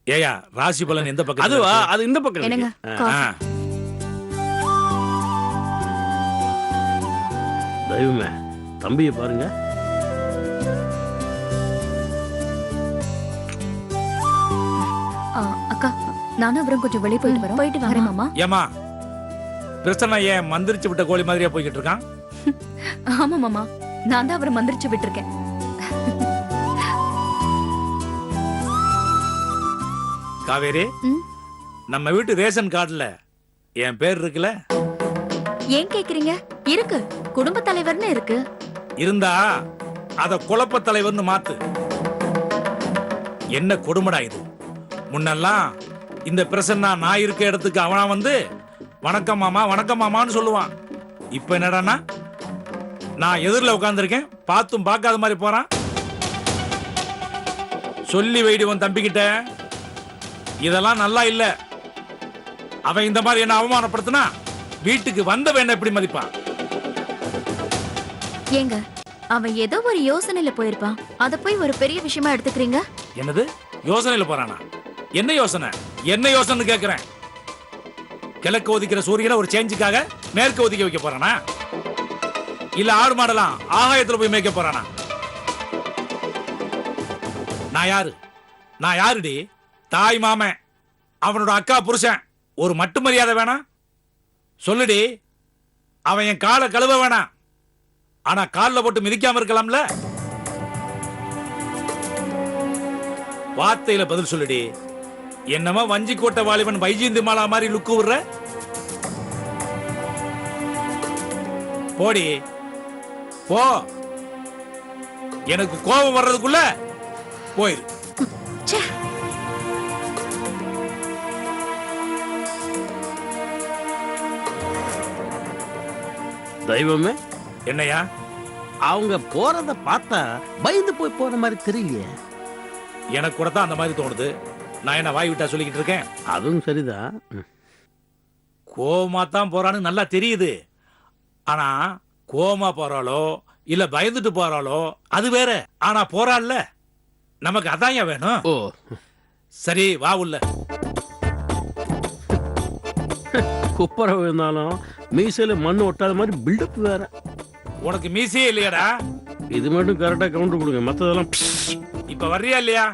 ஏயா ராசி பலன் எந்த பக்கம்? அதுவா, அது இந்த பக்கம் என்னங்க இருக்கு. காஃபி. தெய்வமே, தம்பியை பாருங்க. அக்கா நானும் அப்புறம் கொஞ்சம் வெளியே போயிட்டு வரோம். போயிட்டு வரேன் மாமா. ஏமா பிரச்சனை ஏன் மந்திரிச்சு விட்ட கோழி மாதிரியா போய்கிட்டு இருக்கான்? ஆமா மாமா, நான் தான் அவரை மந்திரிச்சு விட்டுருக்கேன். காவேரி, நம்ம வீட்டு ரேஷன் கார்டுல என் பேர் இருக்குல்ல? ஏன் கேக்குறீங்க? இருக்கு, குடும்ப தலைவர்னு இருக்கு. இருந்தா அத குழப்ப தலைவர்னு மாத்து. என்ன கொடுமடா இது! முன்னெல்லாம் இந்த பிரசன்னா நான் இருக்க இடத்துக்கு அவனா வந்து வணக்கம் மாமா வணக்கம் மாமான்னு சொல்லுவான். இப்ப என்னடான்னா நான் எதிரில் உட்கார்ந்துருக்கேன், பார்த்தும் பார்க்காத மாதிரி போறான். சொல்லி வைடி உன் தம்பிக்கிட்ட, இதெல்லாம் நல்லா இல்ல. அவன் இந்த மாதிரி என்ன அவமானப்படுத்தினா வீட்டுக்கு வந்தவன் என்ன எப்படி மதிப்பான்? ஏங்க, அவன் ஏதோ ஒரு யோசனையில போயிருப்பான், அத போய் ஒரு பெரிய விஷயமா எடுத்துக்கிறீங்க. என்னது யோசனையில போறானா? என்ன யோசனை? என்ன யோசனை கேட்கிறேன். கிழக்கு ஒதிக்கிற சூரியனை ஒரு சேஞ்சுக்காக மேற்கு ஒதுக்கி வைக்க போறானா? இல்ல ஆடு மாடலாம் ஆகாயத்துல போய் மேய்க்க போறானா? நான் யாரு? நான் யாருடி? தாய் மாமன், அவனோட அக்கா புருஷன். ஒரு மட்டு மரியாதை வேணாம்? சொல்லுடி. அவன் என் காலை கழுவ வேணாம், ஆனா காலில் போட்டு மிதிக்காம இருக்கலாம்ல? வார்த்தையில பதில் சொல்லுடி. என்னமா வஞ்சி கோட்டை வாலிபன் வைஜிந்தி மாலா மாதிரி லுக்கு விடுற? போடி போ. எனக்கு கோபம் வர்றதுக்குள்ள போயிரு. தெய்வமே, என்னையா அவங்க போறத பார்த்தா பயந்து போய் போற மாதிரி தெரியலையே. எனக்கு கூட தான் அந்த மாதிரி தோணுது. நான் என்ன வாய் விட்டா சொல்லிக்கிட்டு இருக்கேன்? அதுவும் சரிதான். கோவமா தான் போறான்னு நல்லா தெரியுது. ஆனா கோவமா போறாளோ இல்ல பயந்துட்டு போறாளோ அது வேற. ஆனா போறாள்ல, நமக்கு அதான் ஏன் வேணும்? ஓ சரி வா உள்ள. குப்பரை விழுந்தாலும் மீசையில மண்ணு ஒட்டாத மாதிரி பில்டப் வேற. உனக்கு மீசையே இல்லையாடா? இது மட்டும் கரெக்டா கவுண்டர் கொடுங்க, மத்ததெல்லாம் இப்ப வர்றியா இல்லையா?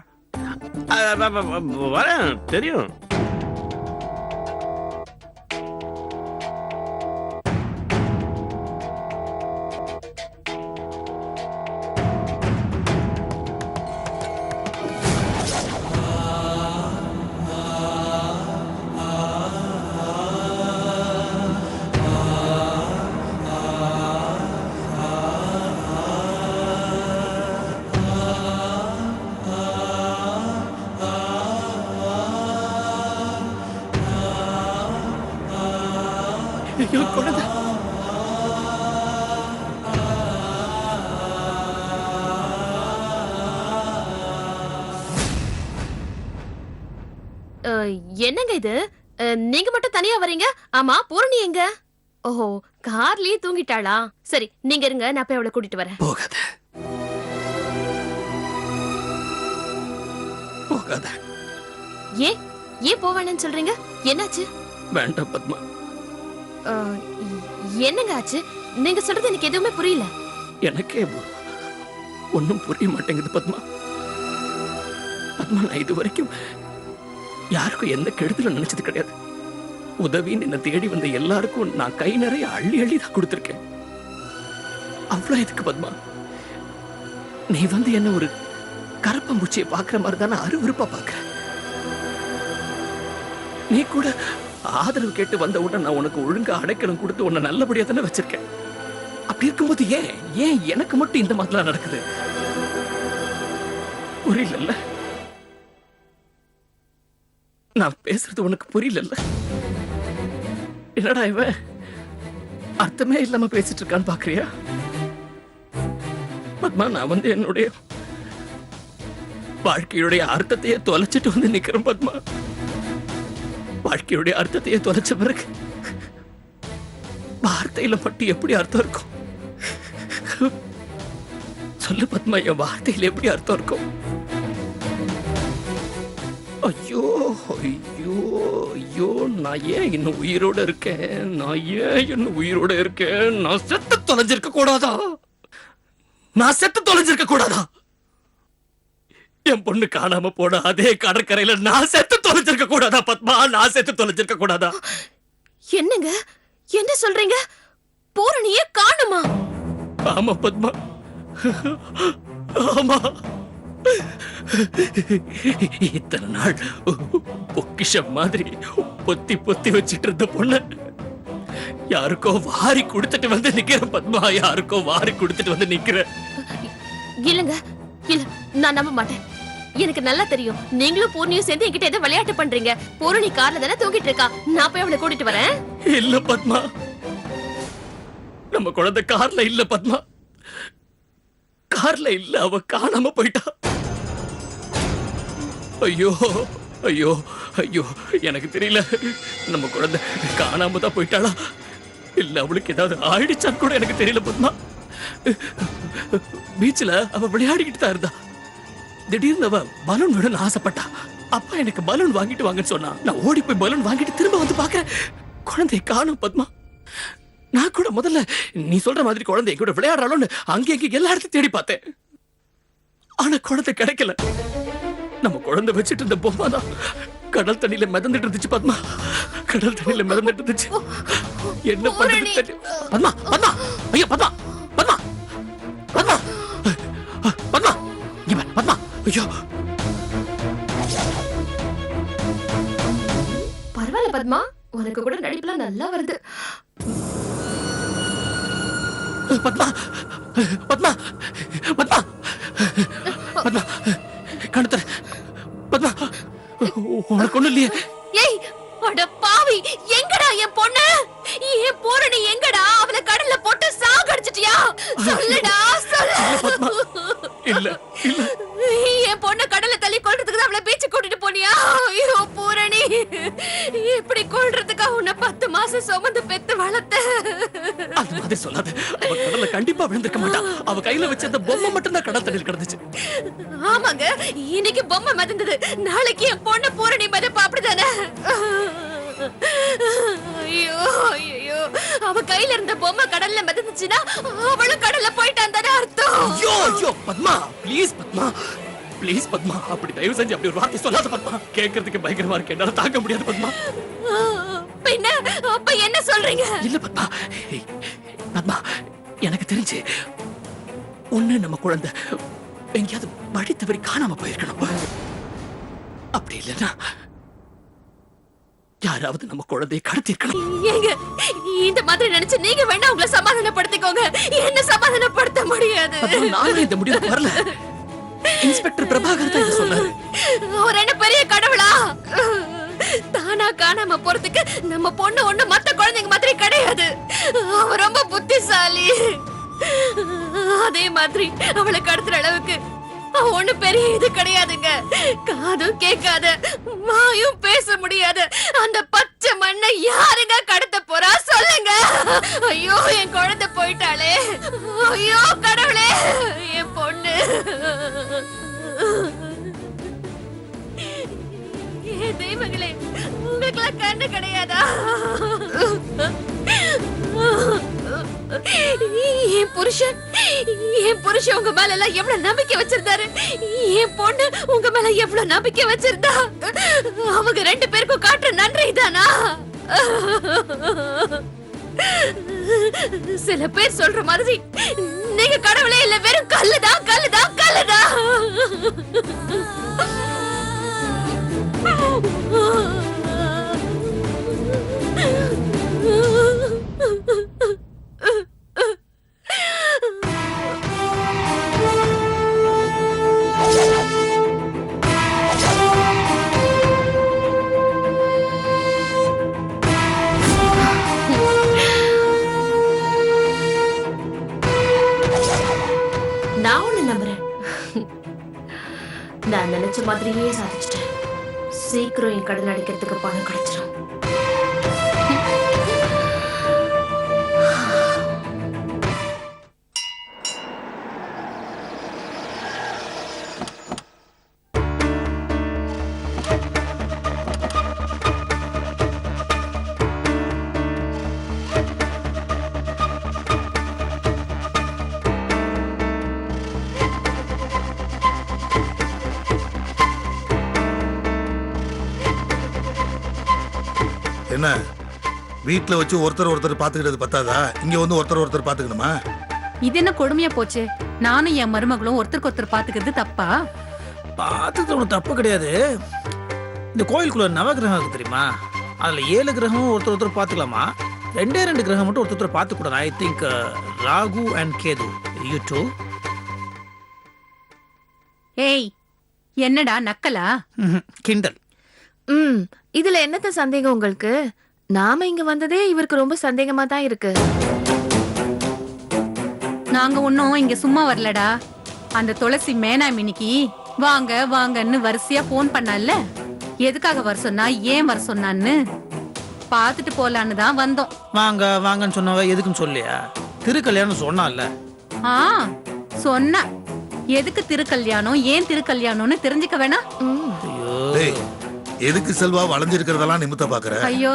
வரேன், தெரியும். குழந்தை என்னங்க இது? நீங்க மட்டும் தனியா வரீங்க? ஆமா, பூரணி எங்க? ஓஹோ, கார்லயே தூங்கிட்டாளா? சரி, நீங்க இருங்க, நான் போய் அவளை கூட்டிட்டு வரேன். போகாத போகாத. ஏன் ஏன் போவேன்னு சொல்றீங்க? என்னாச்சு? வேண்டாம் பத்மா. என்னங்க ஆச்சு? நீங்க சொல்றது எனக்கு எதுவுமே புரியல. எனக்கே ஒன்னும் புரிய மாட்டேங்குது பத்மா. பத்மா, நான் இது வரைக்கும் யாருக்கும் எந்த கெடுதலும் நினைச்சது கிடையாது. உதவின்னு என்ன தேடி வந்த எல்லாருக்கும் நான் கை நிறைய அள்ளி அள்ளி தான் கொடுத்திருக்கேன். அவ்வளவு எதுக்கு பத்மா? நீ வந்து என்ன ஒரு கரப்பம்பூச்சியை பாக்குற மாதிரி தானே அருவருப்பா பாக்குற. நீ கூட ஆதரவு கேட்டு வந்த உடனே நான் உனக்கு ஒழுங்கா அடைக்கலம் கொடுத்து உன்னை நல்லபடியா தானே வச்சிருக்கேன். அப்படி இருக்கும்போது ஏன் எனக்கு மட்டும் இந்த மாதிரிலாம் நடக்குது? புரியல. நான் பேசுறது உனக்கு புரியல. என்னடா இவன் அர்த்தமே இல்லாம பேசிட்டு இருக்கான்னு பாக்குறியா? பத்மா, நான் வந்து என்னுடைய வாழ்க்கையுடைய அர்த்தத்தையே தொலைச்சிட்டு வந்து நிக்கிறேன் பத்மா. வாழ்க்கையுடைய அர்த்தத்தையே தொலைச்ச பிறகு வார்த்தையில மட்டும் எப்படி அர்த்தம் இருக்கும்? சொல்லு பத்மா, என் வார்த்தையில எப்படி அர்த்தம் இருக்கும்? ஐயோ ஐயோ ஐயோ, நான் ஏன் இன்னும் உயிரோட இருக்கேன்? நான் ஏன் இன்னும் உயிரோட இருக்கேன்? நான் செத்து தொலைஞ்சிருக்க கூடாதா? நான் செத்து தொலைஞ்சிருக்க கூடாதா? என் பொண்ணு காணாம போன அதே கடற்கரையில நான் செத்து தொலைஞ்சிருக்க கூடாதா பத்மா? நான் செத்து தொலைஞ்சிருக்க கூடாதா? என்னங்க என்ன சொல்றீங்க? பூரணியே காணுமா? ஆமா பத்மா, ஆமா. இத்தனை நாள் பொக்கிஷம் மாதிரி பொத்தி பொத்தி வச்சிட்டு இருந்த பொண்ணு யாருக்கோ வாரி கொடுத்துட்டு வந்து நிக்கிறேன் பத்மா. யாருக்கோ வாரி கொடுத்துட்டு வந்து நிக்கிறேன். இல்லங்க இல்ல, நான் நம்ப மாட்டேன். எனக்கு நல்லா தெரியும் நீங்களும் பூர்ணியும் சேர்ந்து என்கிட்ட ஏதோ விளையாட்டு பண்றீங்க. பூரணி கார்ல தானே தூங்கிட்டு இருக்கா. நான் போய் அவளை கூட்டிட்டு வரேன். இல்ல பத்மா, நம்ம குழந்தை கார்ல இல்ல பத்மா. கார்ல இல்ல, அவ காணாம போயிட்டா. ஐயோ ஐயோ ஐயோ, எனக்கு தெரியல. நம்ம குழந்தை காணாம தான் போயிட்டாளா இல்ல அவளுக்கு ஏதாவது ஆயிடுச்சான்னு கூட எனக்கு தெரியல பத்மா. பீச்ல அவ விளையாடிக்கிட்டு தான் இருந்தா. திடீர்னு அவ பலூன் வேணும்னு ஆசைப்பட்டா. அப்பா எனக்கு பலூன் வாங்கிட்டு வாங்கன்னு சொன்னா. நான் ஓடி போய் பலூன் வாங்கிட்டு திரும்ப வந்து பாக்குறேன், குழந்தைய காணும் பத்மா. நான் கூட முதல்ல நீ சொல்ற மாதிரி குழந்தைய கூட விளையாடுறாளோன்னு அங்கே இங்கே எல்லா இடத்தையும் தேடி பார்த்தேன். ஆனா குழந்தை கிடைக்கல. நம்ம குழந்தை வச்சுட்டு இருந்த பொம்மை தான் கடல் தண்ணியில மிதந்துட்டு இருந்துச்சு பத்மா. கடல் தண்ணியில மிதந்துட்டு இருந்துச்சு. என்ன பண்றது தெரியல. பத்மா பத்மா, ஐயோ பத்மா பத்மா பத்மா பத்மா, இங்க பாரு பத்மா. ஐயோ பரவாயில்ல பத்மா, உனக்கு கூட நடிப்புலாம் நல்லா வருது. பத்மா பத்மா பத்மா பத்மா, கணத்தர் பத்மா, உனக்கு ஒண்ணு இல்லையே? ஏய் அட பாவி, எங்கடா என் பொண்ணு? என் பூரணி எங்கடா? அவளை கடல்ல போட்டு சாகடிச்சிட்டியா? சொல்லுடா சொல்லு. இல்ல இல்ல, என் பொண்ணு கடல்ல தள்ளி கொல்றதுக்கு தான் அவளை பீச்சு கூட்டிட்டு போனியா? ஐயோ பூரணி, இப்படி கொல்றதுக்கா உன்னை 10 மாசம் சுமந்து பெத்து வளர்த்த? அது மாதிரி சொல்லாத. அவ கடல்ல கண்டிப்பா விழுந்திருக்க மாட்டா. அவ கையில வச்ச அந்த பொம்மை மட்டும் தான் கடல் தண்ணியில் கிடந்துச்சு. ஆமாங்க, இன்னைக்கு பொம்மை மிதந்தது, நாளைக்கு என் பொண்ணு பூரணி மிதப்பா, அப்படிதானே? ஐயோ ஐயோ, அவ கையில இருந்த பொம்மை கடல்ல மிதந்துச்சுன்னா அவளும் கடல்ல போயிட்டான் தானே அர்த்தம்? ஐயோ ஐயோ பத்மா, ப்ளீஸ் பத்மா, ப்ளீஸ் பத்மா, அப்படி தயவு செஞ்சு அப்படி ஒரு வார்த்தை சொல்லாத பத்மா. கேட்கறதுக்கு பயங்கரமா இருக்கு, என்னால தாங்க முடியாது பத்மா. பின்ன அப்ப என்ன சொல்றீங்க? இல்ல பத்மா, பத்மா, எனக்கு தெரிஞ்சு ஒண்ணு நம்ம குழந்தை எங்கேயாவது வழி தவறி காணாம போயிருக்கணும். அப்படி இல்லைன்னா யாராவது நம்ம குழந்தையை கடத்தி இருக்கணும். ஏங்க, இந்த மாதிரி நினைச்சு நீங்க வேணா உங்களை சமாதானப்படுத்திக்கோங்க. என்ன சமாதானப்படுத்த முடியாது. நானும் இந்த முடிவுக்கு வரல. இன்ஸ்பெக்டர் பிரபாகர் தான் இதை சொன்னாரு. அவர் என்ன பெரிய கடவுளா? தானா காணாம போறதுக்கு நம்ம பொண்ணு ஒண்ணு மத்த குழந்தைங்க மாதிரி கிடையாது. அவ ரொம்ப புத்திசாலி. அதே மாதிரி அவளை கடத்துற அளவுக்கு அவ ஒண்ணு பெரிய இது கிடையாதுங்க. காதும் கேட்காத, வாயும் பேச முடியாத அந்த பச்சை மண்ணை யாருங்க கடத்த போறா சொல்லுங்க. ஐயோ என் குழந்தை போயிட்டாளே. ஐயோ கடவுளே, என் பொண்ணு. தெய்வங்களே, உங்களுக்கெல்லாம் கண்ணு கிடையாதா? என் புருஷன் உங்க மேல எல்லாம் எவ்வளவு நம்பிக்கை வச்சிருந்தாரு. என் பொண்ணு உங்க மேல எவ்வளவு நம்பிக்கை வச்சிருந்தா. அவங்க 2 பேருக்கும் காட்டுற நன்றி தானா? சில பேர் சொல்ற மாதிரி நீங்க கடவுளே இல்ல, வெறும் கல்லுதான் கல்லுதான் கல்லுதான். நான் ஒண்ணு நம்புறேன். நான் நினைச்ச மாதிரியே சாதிச்சிட்டேன். சீக்கிரம் என் கடன் அடைக்கிறதுக்கு பணம் கிடைச்சிடும். என்ன வீட்ல வச்சு ஒருத்தர் பாத்துக்கிட்டது பத்தாதா? இங்க வந்து ஒருத்தர் பாத்துக்கணுமா? இது என்ன கொடுமையா போச்சு? நானும் என் மருமகளும் ஒருத்தருக்கு ஒருத்தர் பாத்துக்கிறது தப்பா? பார்த்துட்டு ஒன்றும் தப்பு கிடையாது. இந்த கோயிலுக்குள்ள நவகிரகம் இருக்கு தெரியுமா? அதுல 7 கிரகமும் ஒருத்தர் பார்த்துக்கலாமா? 2 கிரகம் மட்டும் ஒருத்தர் பார்த்துக்கூடாது. I think Rahu and Ketu. You too. ஏய், என்னடா நக்கலா? கிண்டல். இதுல என்னத்த சந்தேகம் உங்களுக்கு? நாம இங்க வந்ததே இவருக்கு ரொம்ப சந்தேகமா தான் இருக்கு. நாங்க ஒன்னும் இங்க சும்மா வரலடா. அந்த துளசி மேனாமினிக்கு வாங்க வாங்கன்னு வரிசையா போன் பண்ணால, எதுக்காக வர சொன்னா, ஏன் வர சொன்னான்னு பாத்துட்டு போலான்னு தான் வந்தோம். வாங்க வாங்கன்னு சொன்னவ எதுக்குன்னு சொல்லியா? திருக்கல்யாணம் சொன்னால. ஆ சொன்ன, எதுக்கு திருக்கல்யாணம், ஏன் திருக்கல்யாணம்னு தெரிஞ்சுக்க வேணா? டேய், எதுக்கு செல்வா வளைஞ்சிருக்கிறதெல்லாம் நிமித்த பாக்குற? ஐயோ,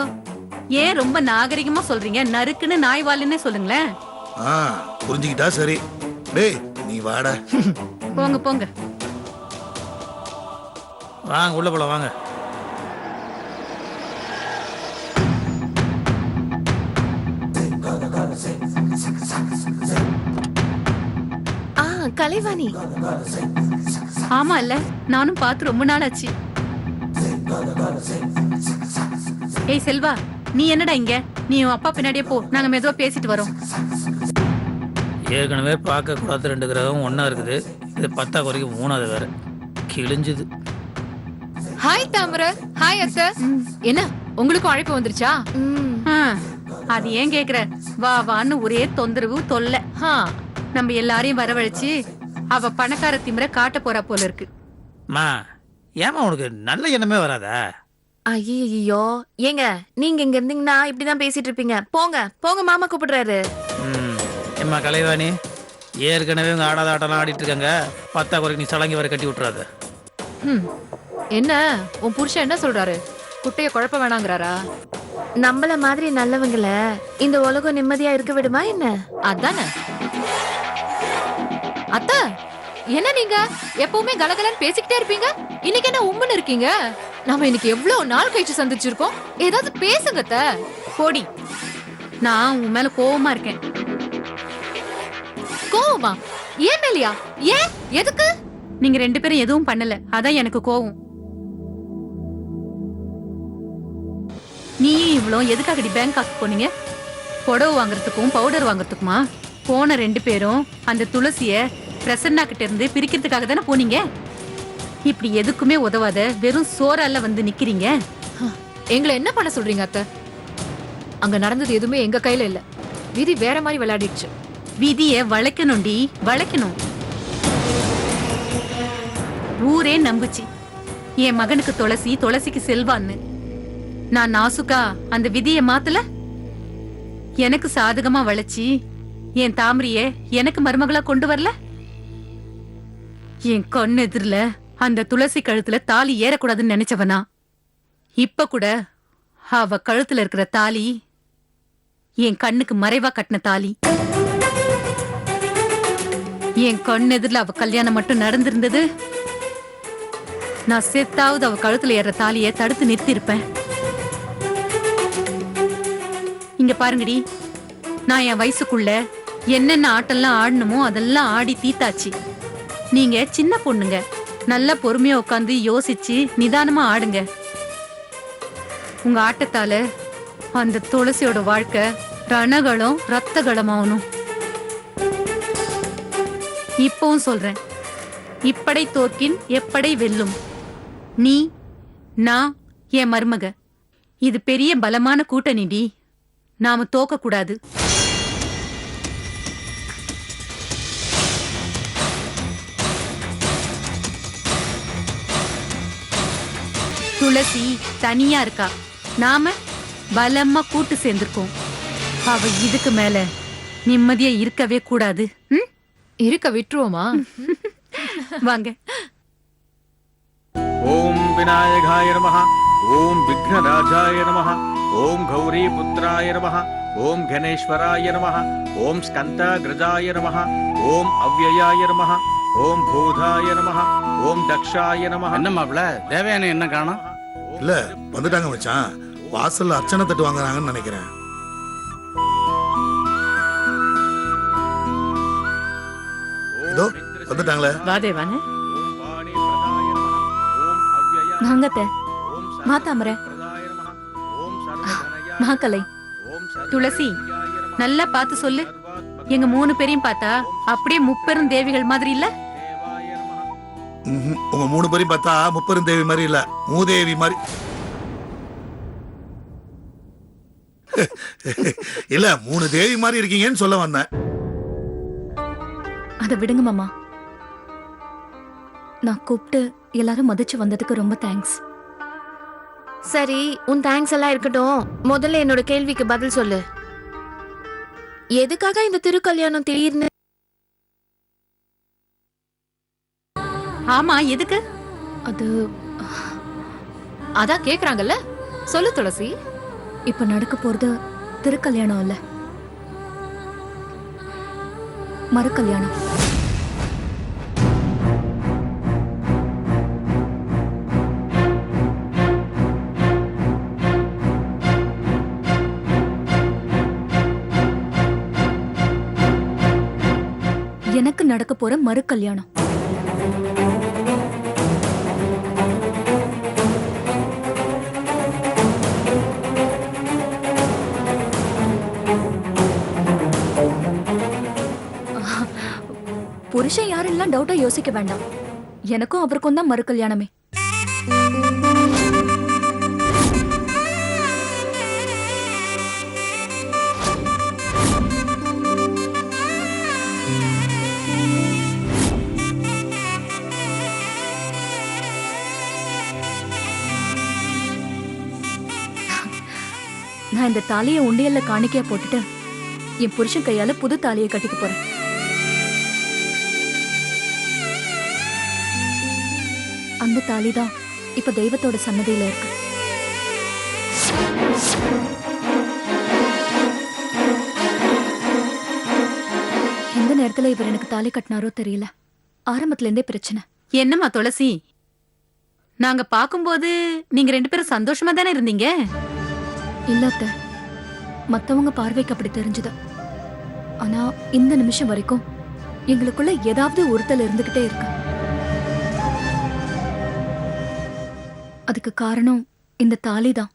ஏன் ரொம்ப நாகரிகமா சொல்றீங்க? நறுக்குன்னு நாய்வாலுன்னே சொல்லுங்களேன். புரிஞ்சுக்கிட்டா சரி. டேய் நீ வாடா. போங்க போங்க. வாங்க உள்ள போலாம் வாங்க. கலைவாணி. ஆமா இல்ல, நானும் பார்த்து ரொம்ப நாள் ஆச்சு. ஏய் செல்வா, நீ என்னடா இங்க? நீ உன் அப்பா பின்னாடியே போ, நாங்க மெதுவா பேசிட்டு வரோம். ஏற்கனவே பார்க்க கூடாது 2 கிரகம் ஒண்ணா இருக்குது. இது 10 குறைக்கு 3வது வேற கிழிஞ்சுது. ஹாய் தாமர. ஹாய் அத்தை. என்ன உங்களுக்கும் அழைப்பு வந்துருச்சா? அது ஏன் கேக்குற? வா வான்னு ஒரே தொந்தரவு தொல்லை. நம்ம எல்லாரையும் வரவழைச்சு அவ பணக்கார திமிர காட்ட போறா போல இருக்கு. மா, ஏமா உனக்கு நல்ல எண்ணமே வராதா? ஐயோ ஏங்க, நீங்க இங்க இருந்தீங்கன்னா இப்படிதான் பேசிட்டு இருப்பீங்க. போங்க போங்க, மாமா கூப்பிடுறாரு. ஏம்மா கலைவாணி, ஏற்கனவே உங்க ஆடாத ஆட்டம்லாம் ஆடிட்டு இருக்காங்க. 10 குறைக்கு நீ சலங்கி வர கட்டி விட்டுறாத. என்ன உன் புருஷன் என்ன சொல்றாரு? குட்டைய குழப்ப வேணாங்கிறாரா? நம்மள மாதிரி நல்லவங்கள இந்த உலகம் நிம்மதியா இருக்க விடுமா என்ன? அதானே. அத்த, என்ன நீங்க எப்பவுமே கலகலன்னு பேசிக்கிட்டே இருப்பீங்க, இன்னைக்கு என்ன உம்முன்னு இருக்கீங்க? நாம இன்னைக்கு எவ்வளவு நாள் கழிச்சு சந்திச்சிருக்கோம். ஏதாவது பேசுங்க அத்த. போடி, நான் உன் மேல கோவமா இருக்கேன். கோவமா? ஏன் மேலியா? ஏன்? எதுக்கு? நீங்க 2 பேரும் எதுவும் பண்ணல, அதான் எனக்கு கோவம். நீ இவ்வளோ எதுக்காகடி பேங்காக்கு போனீங்க? புடவை வாங்குறதுக்கும் பவுடர் வாங்குறதுக்குமா? போன 2 பேரும் அந்த துளசிய பிரசன்னா கிட்ட இருந்து பிரிக்கிறதுக்காக தானே போனீங்க. இப்படி எதுக்குமே உதவாத வெறும் சோறால வந்து நிக்கிறீங்க. எங்களை என்ன பண்ண சொல்றீங்க அத்தை? அங்க நடந்தது எதுவுமே எங்க கையில இல்ல. விதி வேற மாதிரி விளையாடிடுச்சு. விதிய வளைக்கணும்டி, வளைக்கணும். ஊரே நம்புச்சு என் மகனுக்கு துளசி, துளசிக்கு செல்வான்னு. நான் நாசுக்கா அந்த விதியை மாத்தல. எனக்கு சாதகமா வளைச்சி என் தாமரைய எனக்கு மருமகளா கொண்டு வரல. என் கண் எதிரில அந்த துளசி கழுத்துல தாலி ஏறக்கூடாதுன்னு நினைச்சவனா, இப்ப கூட அவ கழுத்துல இருக்கிற தாலி என் கண்ணுக்கு மறைவா கட்டின தாலி. என் கண் எதிரில அவ கல்யாணம் மட்டும் நடந்திருந்தது, நான் செத்தாவது அவ கழுத்துல ஏற தாலிய தடுத்து நிறுத்திருப்பேன். இங்க பாருங்கடி, நான் என் வயசுக்குள்ள என்னென்ன ஆட்டெல்லாம் ஆடணுமோ அதெல்லாம் ஆடி தீத்தாச்சு. நீங்க சின்ன பொண்ணுங்க, நல்லா பொறுமையா உட்காந்து யோசிச்சு நிதானமா ஆடுங்க. உங்க ஆட்டத்தால அந்த துளசியோட வாழ்க்கை ரணகளும் ரத்தகளமாகணும். இப்பவும் சொல்றேன், இப்படை தோற்கின் எப்படை வெல்லும். நீ, நான், என் மருமக, இது பெரிய பலமான கூட்டணிடி. நாம தோக்க கூடாது. துளசி தனியா இருக்கா, நாம பலமா கூட்டு சேர்ந்திருக்கோம். அவ இதுக்கு மேல நிம்மதியா இருக்கவே கூடாது. இருக்க விட்டுருவோமா? வாங்க. ஓம் விநாயகாய நமஹ, ஓம் விக்னராஜாய நமஹ, ஓம் கௌரி புத்ராய நமஹ, ஓம் கணேஸ்வராய நமஹ, ஓம் ஸ்கந்தாகிரஜாய நமஹ, ஓம் அவ்யயாய நமஹ, ஓம் பூதாய நமஹ, ஓம் தக்ஷாய நமஹ. என்ன மாப்ள, தேவயானி என்ன காணோம்? இல்ல வந்துட்டாங்க மச்சான். வாசல்ல அர்ச்சனை தட்டு வாங்குறாங்கன்னு நினைக்கிறேன். இதோ வந்துட்டாங்களே. வாதேவானே ஓம் வாணி பிரதாய நமஹ. ஓம் அவ்யயாய வாங்க அத்தை. ஓம் வா தாமரை. பிரதாய நமஹ. ஓம் சர்வதனயாய மகாக்கலை ஓம் துளசி, சர்வதனயாய நமஹ. நல்லா பார்த்து சொல்லு. சர்வாத்மக எங்க 3 பேரையும் பார்த்தா அப்படியே முப்பெரும் தேவிகள் மாதிரி இல்ல? தேவாய நமஹ. உங்க 3 பேரையும் பார்த்தா முப்பெரும் தேவி மாதிரி இல்ல, மூதேவி மாதிரி. இல்ல 3 தேவி மாதிரி இருக்கீங்கன்னு சொல்ல வந்தேன். அதை விடுங்க மாமா. நான் கூப்பிட்டு எல்லாரும் மதிச்சு வந்ததுக்கு ரொம்ப தேங்க்ஸ். சரி, உன் தேங்க்ஸ் எல்லாம் இருக்கட்டும். முதல்ல என்னோட கேள்விக்கு பதில் சொல்லு. எதுக்காக இந்த திருக்கல்யாணம் திடீர்னு? ஆமா, எதுக்கு? அது அதான் கேக்குறாங்கல்ல, சொல்லு துளசி. இப்ப நடக்க போறது திருக்கல்யாணம் இல்ல, மறுகல்யாணம். எனக்கு நடக்க போற மறுகல்யாணம். புருஷன் யாரெல்லாம் டவுட்டா யோசிக்க வேண்டாம். எனக்கும் அவருக்கும் தான் மறுகல்யாணமே. நான் இந்த தாலியை உண்டியல்ல காணிக்கையா போட்டுட்டு என் புருஷன் கையால புது தாலியை கட்டிக்க போறேன். அந்த தாலிதான் இப்ப தெய்வத்தோட சன்னதியில இருக்கு. எந்த நேரத்துல இவர் எனக்கு தாலி கட்டினாரோ தெரியல. ஆரம்பத்துல இருந்தே பிரச்சனை. என்னம்மா துளசி, நாங்க பாக்கும்போது நீங்க 2 பேரும் சந்தோஷமா தானே இருந்தீங்க? இல்லாத மத்தவங்க பார்வைக்கு அப்படி தெரிஞ்சது. ஆனா இந்த நிமிஷம் வரைக்கும் எங்களுக்குள்ள ஏதாவது உறுத்தல் இருந்துகிட்டே இருக்கு. அதுக்கு காரணம் இந்த தாலிதான்.